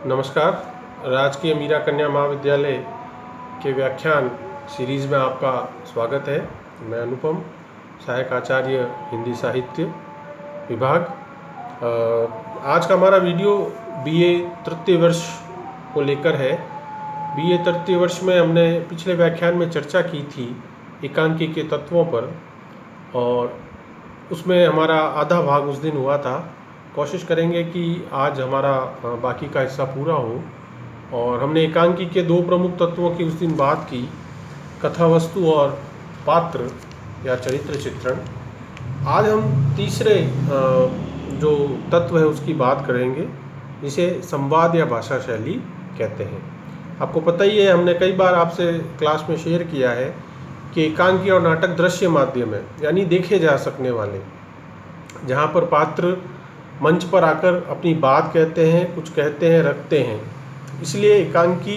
नमस्कार। राजकीय मीरा कन्या महाविद्यालय के व्याख्यान सीरीज़ में आपका स्वागत है। मैं अनुपम, सहायक आचार्य हिंदी साहित्य विभाग। आज का हमारा वीडियो बीए तृतीय वर्ष को लेकर है। बीए तृतीय वर्ष में हमने पिछले व्याख्यान में चर्चा की थी एकांकी के तत्वों पर, और उसमें हमारा आधा भाग उस दिन हुआ था। कोशिश करेंगे कि आज हमारा बाकी का हिस्सा पूरा हो। और हमने एकांकी के दो प्रमुख तत्वों की उस दिन बात की, कथावस्तु और पात्र या चरित्र चित्रण। आज हम तीसरे जो तत्व है उसकी बात करेंगे, जिसे संवाद या भाषा शैली कहते हैं। आपको पता ही है, हमने कई बार आपसे क्लास में शेयर किया है कि एकांकी और नाटक दृश्य माध्यम है, यानी देखे जा सकने वाले, जहाँ पर पात्र मंच पर आकर अपनी बात कहते हैं, कुछ कहते हैं, रखते हैं। इसलिए एकांकी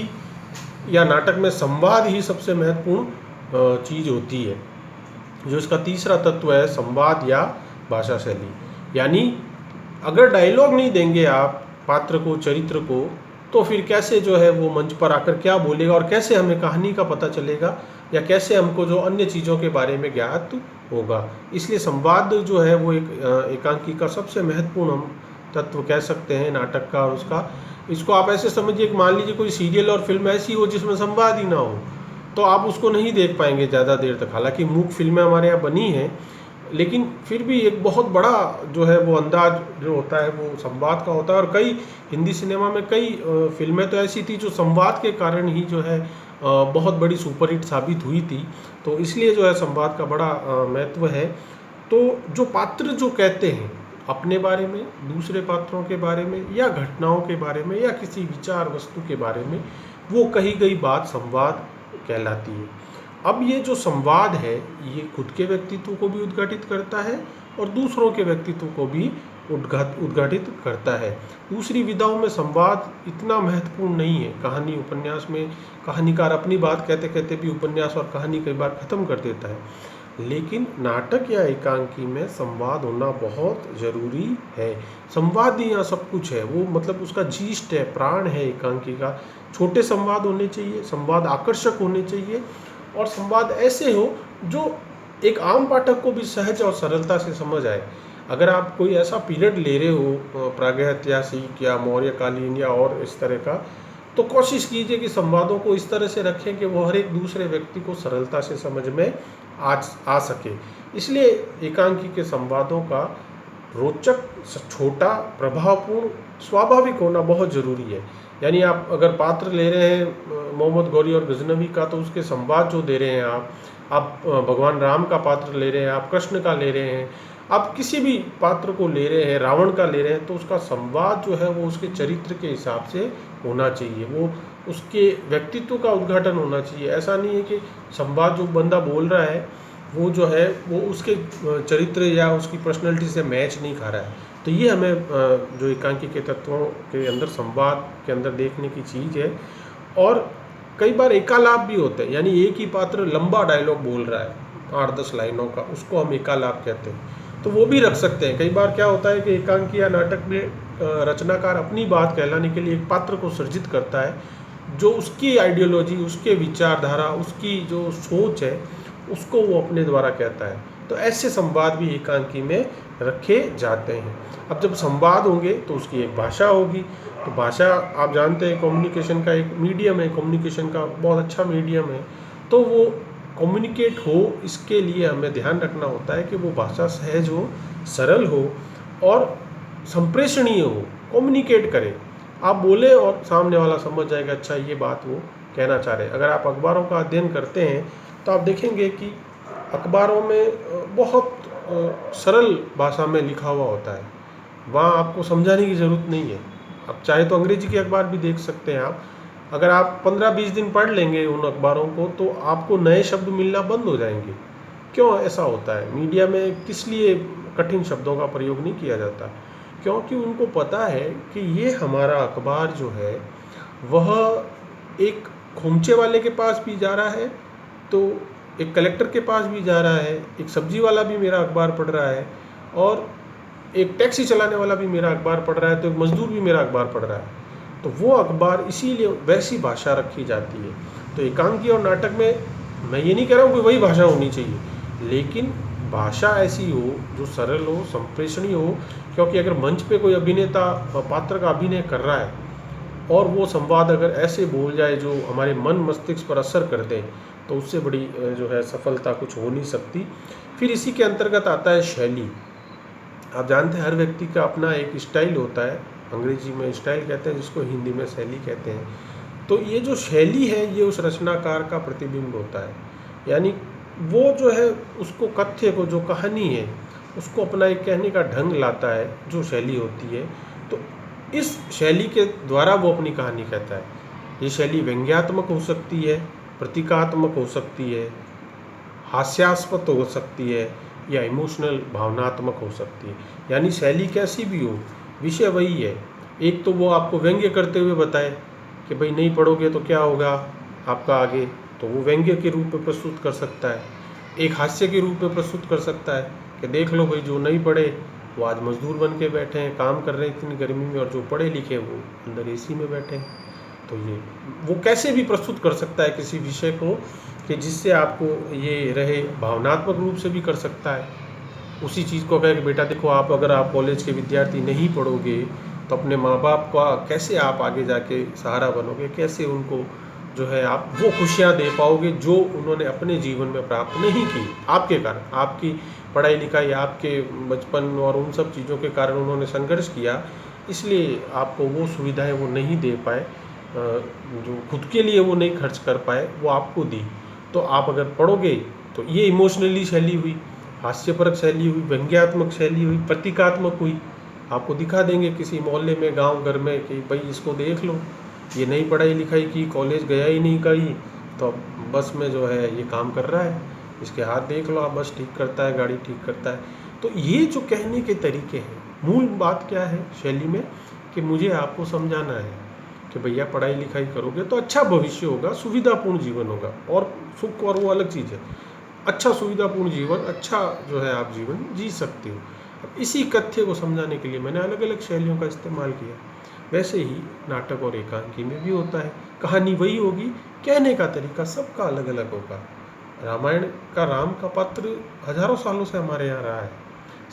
या नाटक में संवाद ही सबसे महत्वपूर्ण चीज़ होती है। जो इसका तीसरा तत्व है संवाद या भाषा शैली, यानी अगर डायलॉग नहीं देंगे आप पात्र को, चरित्र को, तो फिर कैसे जो है वो मंच पर आकर क्या बोलेगा और कैसे हमें कहानी का पता चलेगा, या कैसे हमको जो अन्य चीज़ों के बारे में ज्ञात होगा। इसलिए संवाद जो है वो एक एकांकी का सबसे महत्वपूर्ण हम तत्व कह सकते हैं नाटक का। और उसका इसको आप ऐसे समझिए कि मान लीजिए कोई सीरियल और फिल्म ऐसी हो जिसमें संवाद ही ना हो, तो आप उसको नहीं देख पाएंगे ज़्यादा देर तक। हालांकि मूक फिल्में हमारे यहाँ बनी हैं, लेकिन फिर भी एक बहुत बड़ा जो है वो अंदाज जो होता है वो संवाद का होता है। और कई हिंदी सिनेमा में कई फिल्में तो ऐसी थी जो संवाद के कारण ही जो है बहुत बड़ी सुपरहिट साबित हुई थी। तो इसलिए जो है संवाद का बड़ा महत्व है। तो जो पात्र जो कहते हैं अपने बारे में, दूसरे पात्रों के बारे में, या घटनाओं के बारे में, या किसी विचार वस्तु के बारे में, वो कही गई बात संवाद कहलाती है। अब ये जो संवाद है ये खुद के व्यक्तित्व को भी उद्घाटित करता है और दूसरों के व्यक्तित्व को भी उद्घाटित करता है। दूसरी विधाओं में संवाद इतना महत्वपूर्ण नहीं है। कहानी, उपन्यास में कहानीकार अपनी बात कहते कहते भी उपन्यास और कहानी कई बार ख़त्म कर देता है, लेकिन नाटक या एकांकी में संवाद होना बहुत ज़रूरी है। संवाद ही यहाँ सब कुछ है, वो मतलब उसका जीस्ट है, प्राण है एकांकी का। छोटे संवाद होने चाहिए, संवाद आकर्षक होने चाहिए, और संवाद ऐसे हो जो एक आम पाठक को भी सहज और सरलता से समझ आए। अगर आप कोई ऐसा पीरियड ले रहे हो प्रागैतिहासिक या मौर्यकालीन या और इस तरह का, तो कोशिश कीजिए कि संवादों को इस तरह से रखें कि वो हर एक दूसरे व्यक्ति को सरलता से समझ में आ सके। इसलिए एकांकी के संवादों का रोचक, छोटा, प्रभावपूर्ण, स्वाभाविक होना बहुत ज़रूरी है। यानी आप अगर पात्र ले रहे हैं मोहम्मद गौरी और गजनवी का, तो उसके संवाद जो दे रहे हैं आप भगवान राम का पात्र ले रहे हैं, आप कृष्ण का ले रहे हैं, आप किसी भी पात्र को ले रहे हैं, रावण का ले रहे हैं, तो उसका संवाद जो है वो उसके चरित्र के हिसाब से होना चाहिए, वो उसके व्यक्तित्व का उद्घाटन होना चाहिए। ऐसा नहीं है कि संवाद जो बंदा बोल रहा है वो जो है वो उसके चरित्र या उसकी पर्सनैलिटी से मैच नहीं खा रहा है। तो ये हमें जो एकांकी के तत्वों के अंदर, संवाद के अंदर देखने की चीज़ है। और कई बार एकालाप भी होते हैं, यानी एक ही पात्र लंबा डायलॉग बोल रहा है 8-10 लाइनों का, उसको हम एकालाप कहते हैं, तो वो भी रख सकते हैं। कई बार क्या होता है कि एकांकी या नाटक में रचनाकार अपनी बात कहलाने के लिए एक पात्र को सृजित करता है, जो उसकी आइडियोलॉजी, उसके विचारधारा, उसकी जो सोच है, उसको वो अपने द्वारा कहता है। तो ऐसे संवाद भी एकांकी में रखे जाते हैं। अब जब संवाद होंगे तो उसकी एक भाषा होगी। तो भाषा आप जानते हैं कम्युनिकेशन का एक मीडियम है, कम्युनिकेशन का बहुत अच्छा मीडियम है। तो वो कम्युनिकेट हो, इसके लिए हमें ध्यान रखना होता है कि वो भाषा सहज हो, सरल हो और संप्रेषणीय हो, कम्युनिकेट करे। आप बोले और सामने वाला समझ जाएगा, अच्छा ये बात वो कहना चाह रहे हैं। अगर आप अखबारों का अध्ययन करते हैं तो आप देखेंगे कि अखबारों में बहुत सरल भाषा में लिखा हुआ होता है, वहाँ आपको समझाने की ज़रूरत नहीं है। आप चाहे तो अंग्रेजी के अखबार भी देख सकते हैं। आप अगर आप 15-20 दिन पढ़ लेंगे उन अखबारों को, तो आपको नए शब्द मिलना बंद हो जाएंगे। क्यों ऐसा होता है? मीडिया में किस लिए कठिन शब्दों का प्रयोग नहीं किया जाता? क्योंकि उनको पता है कि ये हमारा अखबार जो है वह एक खोमचे वाले के पास भी जा रहा है, तो एक कलेक्टर के पास भी जा रहा है, एक सब्जी वाला भी मेरा अखबार पढ़ रहा है, और एक टैक्सी चलाने वाला भी मेरा अखबार पढ़ रहा है, तो एक मजदूर भी मेरा अखबार पढ़ रहा है। तो वो अखबार इसीलिए वैसी भाषा रखी जाती है। तो एकांकी और नाटक में मैं ये नहीं कह रहा हूँ कि वही भाषा होनी चाहिए, लेकिन भाषा ऐसी हो जो सरल हो, संप्रेषणीय हो। क्योंकि अगर मंच पे कोई अभिनेता पात्र का अभिनय कर रहा है और वो संवाद अगर ऐसे बोल जाए जो हमारे मन मस्तिष्क पर असर कर दे, तो उससे बड़ी जो है सफलता कुछ हो नहीं सकती। फिर इसी के अंतर्गत आता है शैली। आप जानते हैं हर व्यक्ति का अपना एक स्टाइल होता है, अंग्रेजी में स्टाइल कहते हैं जिसको हिंदी में शैली कहते हैं। तो ये जो शैली है ये उस रचनाकार का प्रतिबिंब होता है, यानी वो जो है उसको कथ्य को, जो कहानी है उसको अपना एक कहने का ढंग लाता है, जो शैली होती है। तो इस शैली के द्वारा वो अपनी कहानी कहता है। ये शैली व्यंग्यात्मक हो सकती है, प्रतीकात्मक हो सकती है, हास्यास्पद हो सकती है, या इमोशनल भावनात्मक हो सकती है। यानी शैली कैसी भी हो, विषय वही है। एक तो वो आपको व्यंग्य करते हुए बताए कि भाई नहीं पढ़ोगे तो क्या होगा आपका आगे, तो वो व्यंग्य के रूप में प्रस्तुत कर सकता है। एक हास्य के रूप में प्रस्तुत कर सकता है कि देख लो भाई, जो नहीं पढ़े वो आज मजदूर बन के बैठे हैं, काम कर रहे हैं इतनी गर्मी में, और जो पढ़े लिखे वो अंदर एसी में बैठे हैं। तो ये वो कैसे भी प्रस्तुत कर सकता है किसी विषय को, कि जिससे आपको ये रहे। भावनात्मक रूप से भी कर सकता है। उसी चीज़ को कहे कि बेटा देखो, आप अगर आप कॉलेज के विद्यार्थी नहीं पढ़ोगे तो अपने माँ बाप का कैसे आप आगे जाके सहारा बनोगे, कैसे उनको जो है आप वो खुशियाँ दे पाओगे जो उन्होंने अपने जीवन में प्राप्त नहीं की आपके कारण। आपकी पढ़ाई लिखाई, आपके बचपन और उन सब चीज़ों के कारण उन्होंने संघर्ष किया, इसलिए आपको वो सुविधाएं वो नहीं दे पाए, जो खुद के लिए वो नहीं खर्च कर पाए, वो आपको दी। तो आप अगर पढ़ोगे तो ये इमोशनली शैली हुई, हास्यपरक शैली हुई, व्यंग्यात्मक शैली हुई, प्रतीकात्मक हुई। आपको दिखा देंगे किसी मोहल्ले में, गांव घर में, कि भाई इसको देख लो, ये नहीं पढ़ाई लिखाई की, कॉलेज गया ही नहीं कहीं, तो अब बस में जो है ये काम कर रहा है, इसके हाथ देख लो आप, बस ठीक करता है, गाड़ी ठीक करता है। तो ये जो कहने के तरीके हैं, मूल बात क्या है शैली में, कि मुझे आपको समझाना है कि भैया पढ़ाई लिखाई करोगे तो अच्छा भविष्य होगा, सुविधापूर्ण जीवन होगा। और सुख और वो अलग चीज़ है, अच्छा सुविधापूर्ण जीवन, अच्छा जो है आप जीवन जी सकते हो। अब इसी कथ्य को समझाने के लिए मैंने अलग अलग शैलियों का इस्तेमाल किया। वैसे ही नाटक और एकांकी में भी होता है। कहानी वही होगी, कहने का तरीका सबका अलग अलग होगा। रामायण का राम का पात्र हजारों सालों से हमारे यहाँ रहा है,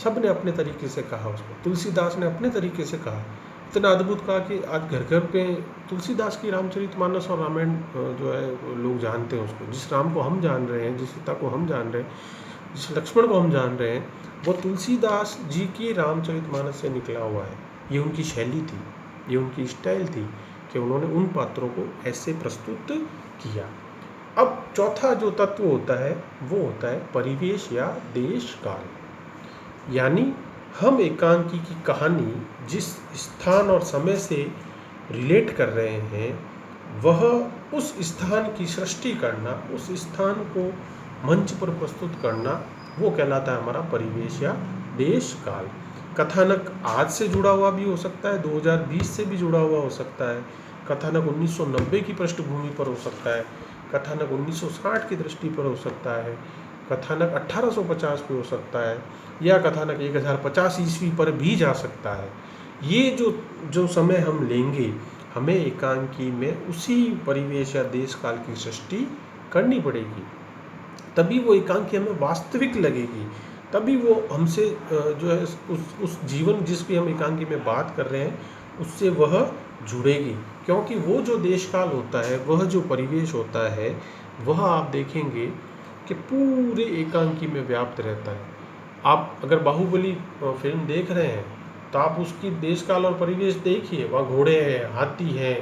सब ने अपने तरीके से कहा उसको। तुलसीदास ने अपने तरीके से कहा, इतना अद्भुत कहा कि आज घर घर पे तुलसीदास की रामचरितमानस और रामायण जो है लोग जानते हैं उसको। जिस राम को हम जान रहे हैं, जिस सीता को हम जान रहे हैं, जिस लक्ष्मण को हम जान रहे हैं, वो तुलसीदास जी की रामचरितमानस से निकला हुआ है। ये उनकी शैली थी, ये उनकी स्टाइल थी कि उन्होंने उन पात्रों को ऐसे प्रस्तुत किया। अब चौथा जो तत्व होता है वो होता है परिवेश या देश काल। यानी हम एकांकी की कहानी जिस स्थान और समय से रिलेट कर रहे हैं, वह उस स्थान की सृष्टि करना, उस स्थान को मंच पर प्रस्तुत करना, वो कहलाता है हमारा परिवेश या देश काल। कथानक आज से जुड़ा हुआ भी हो सकता है, 2020 से भी जुड़ा हुआ हो सकता है। कथानक 1990 की पृष्ठभूमि पर हो सकता है, कथानक 1960 की दृष्टि पर हो सकता है, कथानक 1850 पे हो सकता है, या कथानक 1050 ईस्वी पर भी जा सकता है। ये जो समय हम लेंगे, हमें एकांकी में उसी परिवेश या देश काल की सृष्टि करनी पड़ेगी, तभी वो एकांकी हमें वास्तविक लगेगी, तभी वो हमसे जो है उस जीवन जिसकी हम एकांकी में बात कर रहे हैं उससे वह जुड़ेगी। क्योंकि वो जो देश काल होता है, वह जो परिवेश होता है, वह आप देखेंगे कि पूरे एकांकी में व्याप्त रहता है। आप अगर बाहुबली फिल्म देख रहे हैं तो आप उसकी देश काल और परिवेश देखिए, वहाँ घोड़े हैं, हाथी हैं,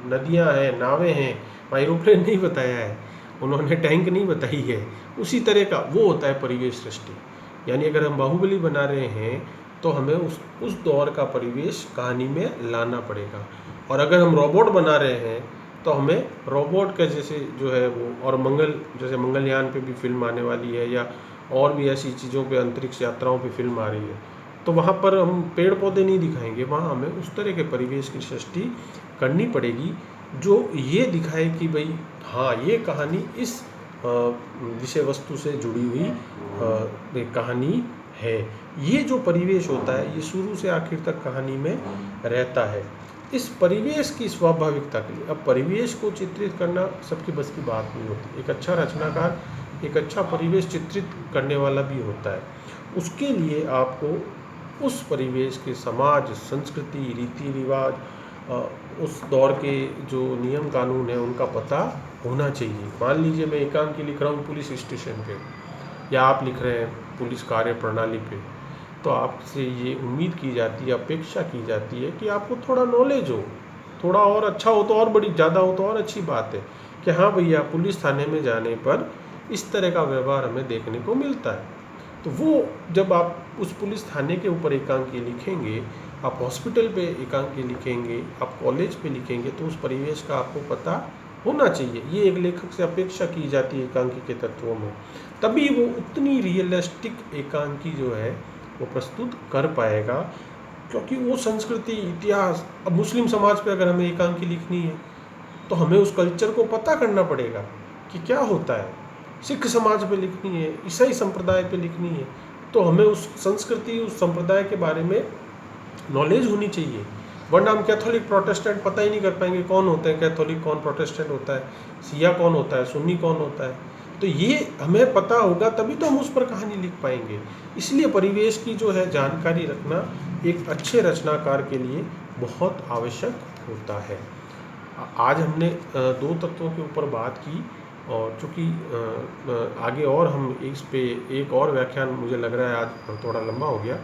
नदियाँ हैं, नावें हैं, वहाँ एरोप्लेन नहीं बताया है, उन्होंने टैंक नहीं बताई है। उसी तरह का वो होता है परिवेश सृष्टि। यानी अगर हम बाहुबली बना रहे हैं तो हमें उस दौर का परिवेश कहानी में लाना पड़ेगा। और अगर हम रोबोट बना रहे हैं तो हमें रोबोट का जैसे जो है वो, और जैसे मंगलयान पे भी फिल्म आने वाली है, या और भी ऐसी चीज़ों पे, अंतरिक्ष यात्राओं पे फिल्म आ रही है, तो वहाँ पर हम पेड़ पौधे नहीं दिखाएंगे, वहाँ हमें उस तरह के परिवेश की सृष्टि करनी पड़ेगी जो ये दिखाए कि भाई हाँ, ये कहानी इस विषय वस्तु से जुड़ी हुई कहानी है। ये जो परिवेश होता है ये शुरू से आखिर तक कहानी में रहता है। इस परिवेश की स्वाभाविकता के लिए। अब परिवेश को चित्रित करना सबकी बस की बात नहीं होती। एक अच्छा रचनाकार एक अच्छा परिवेश चित्रित करने वाला भी होता है। उसके लिए आपको उस परिवेश के समाज, संस्कृति, रीति रिवाज, उस दौर के जो नियम कानून है उनका पता होना चाहिए। मान लीजिए मैं एकांकी लिख रहा हूँ पुलिस स्टेशन पे, या आप लिख रहे हैं पुलिस कार्य प्रणाली पे, तो आपसे ये उम्मीद की जाती है, अपेक्षा की जाती है कि आपको थोड़ा नॉलेज हो, थोड़ा और अच्छा हो तो और बड़ी ज़्यादा हो तो और अच्छी बात है कि हाँ भैया पुलिस थाने में जाने पर इस तरह का व्यवहार हमें देखने को मिलता है। तो वो जब आप उस पुलिस थाने के ऊपर एकांकी लिखेंगे, आप हॉस्पिटल पे एकांकी लिखेंगे, आप कॉलेज पे लिखेंगे, तो उस परिवेश का आपको पता होना चाहिए। ये एक लेखक से अपेक्षा की जाती है एकांकी के तत्वों में, तभी वो उतनी रियलिस्टिक एकांकी जो है वो प्रस्तुत कर पाएगा। क्योंकि वो संस्कृति, इतिहास, अब मुस्लिम समाज पे अगर हमें एकांकी लिखनी है तो हमें उस कल्चर को पता करना पड़ेगा कि क्या होता है। सिख समाज पे लिखनी है, ईसाई संप्रदाय पे लिखनी है, तो हमें उस संस्कृति, उस संप्रदाय के बारे में नॉलेज होनी चाहिए। वरना हम कैथोलिक प्रोटेस्टेंट पता ही नहीं कर पाएंगे कौन होते हैं कैथोलिक, कौन प्रोटेस्टेंट होता है, सिया कौन होता है, सुन्नी कौन होता है। तो ये हमें पता होगा तभी तो हम उस पर कहानी लिख पाएंगे। इसलिए परिवेश की जो है जानकारी रखना एक अच्छे रचनाकार के लिए बहुत आवश्यक होता है। आज हमने दो तत्वों के ऊपर बात की, और चूँकि आगे और हम इस पे एक और व्याख्यान, मुझे लग रहा है आज थोड़ा लंबा हो गया,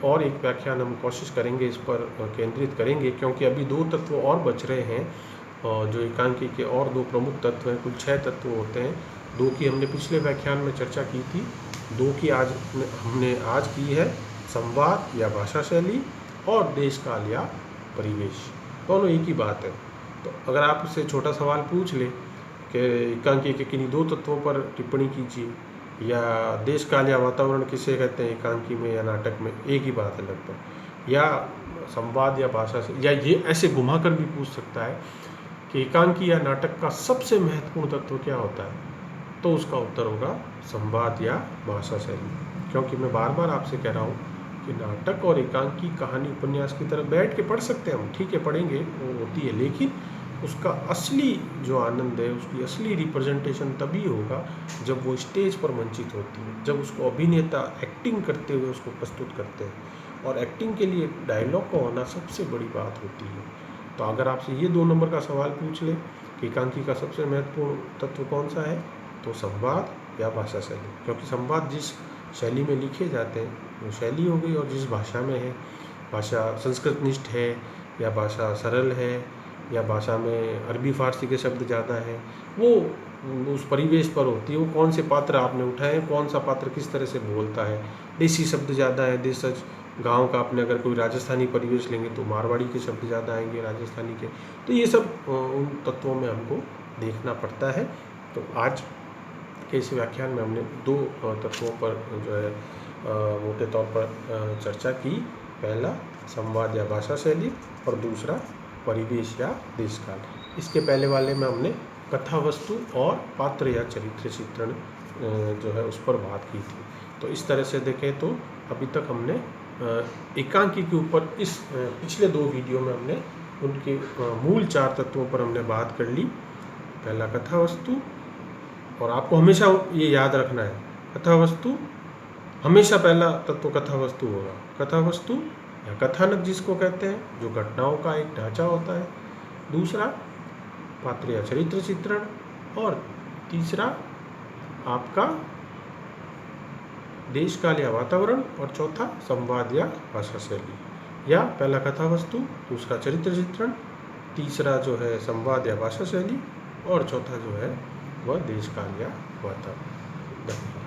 और एक व्याख्यान हम कोशिश करेंगे इस पर केंद्रित करेंगे, क्योंकि अभी दो तत्व और बच रहे हैं। जो एकांकी के और दो प्रमुख तत्व हैं, कुल 6 तत्व होते हैं। 2 की हमने पिछले व्याख्यान में चर्चा की थी, 2 की आज हमने आज की है, संवाद या भाषा शैली और देश काल या परिवेश। दोनों एक ही बात है। तो अगर आप इससे छोटा सवाल पूछ ले कि एकांकी के किन्हीं 2 तत्वों पर टिप्पणी कीजिए, या देश काल या वातावरण किसे कहते हैं एकांकी में या नाटक में, एक ही बात है लगभग। या संवाद या भाषा से, या ये ऐसे घुमाकर भी पूछ सकता है कि एकांकी या नाटक का सबसे महत्वपूर्ण तत्व क्या होता है, तो उसका उत्तर होगा संवाद या भाषा शैली। क्योंकि मैं बार बार आपसे कह रहा हूँ कि नाटक और एकांकी कहानी उपन्यास की तरह बैठ के पढ़ सकते हैं हम, ठीक है पढ़ेंगे, वो होती है, लेकिन उसका असली जो आनंद है, उसकी असली रिप्रेजेंटेशन तभी होगा जब वो स्टेज पर मंचित होती है, जब उसको अभिनेता एक्टिंग करते हुए उसको प्रस्तुत करते हैं। और एक्टिंग के लिए डायलॉग का होना सबसे बड़ी बात होती है। तो अगर आपसे ये 2 नंबर का सवाल पूछ ले कि एकांकी का सबसे महत्वपूर्ण तत्व कौन सा है, तो संवाद या भाषा शैली। क्योंकि संवाद जिस शैली में लिखे जाते हैं वो शैली हो गई, और जिस भाषा में है, भाषा संस्कृतनिष्ठ है या भाषा सरल है या भाषा में अरबी फारसी के शब्द ज़्यादा हैं, वो उस परिवेश पर होती है। वो कौन से पात्र आपने उठाए, कौन सा पात्र किस तरह से बोलता है, देसी शब्द ज़्यादा है, देशज गांव का आपने अगर कोई राजस्थानी परिवेश लेंगे तो मारवाड़ी के शब्द ज़्यादा आएंगे राजस्थानी के। तो ये सब उन तत्वों में हमको देखना पड़ता है। तो आज के इस व्याख्यान में हमने 2 तत्वों पर जो है मोटे तौर पर चर्चा की। पहला संवाद या भाषा शैली, और दूसरा परिवेश या देश काल। इसके पहले वाले में हमने कथा वस्तु और पात्र या चरित्र चित्रण जो है उस पर बात की थी। तो इस तरह से देखें तो अभी तक हमने एकांकी के ऊपर इस पिछले 2 वीडियो में हमने उनके मूल 4 तत्वों पर हमने बात कर ली। पहला कथा वस्तु, और आपको हमेशा ये याद रखना है, कथा वस्तु हमेशा पहला तत्व कथा वस्तु होगा। कथा वस्तु या कथानक जिसको कहते हैं, जो घटनाओं का एक ढांचा होता है। दूसरा पात्र या चरित्र चित्रण, और तीसरा आपका देश काल या वातावरण, और चौथा संवाद या भाषा शैली। या पहला कथा वस्तु, दूसरा चरित्र चित्रण, तीसरा जो है संवाद या भाषा शैली, और चौथा जो है वह देश काल या वातावरण।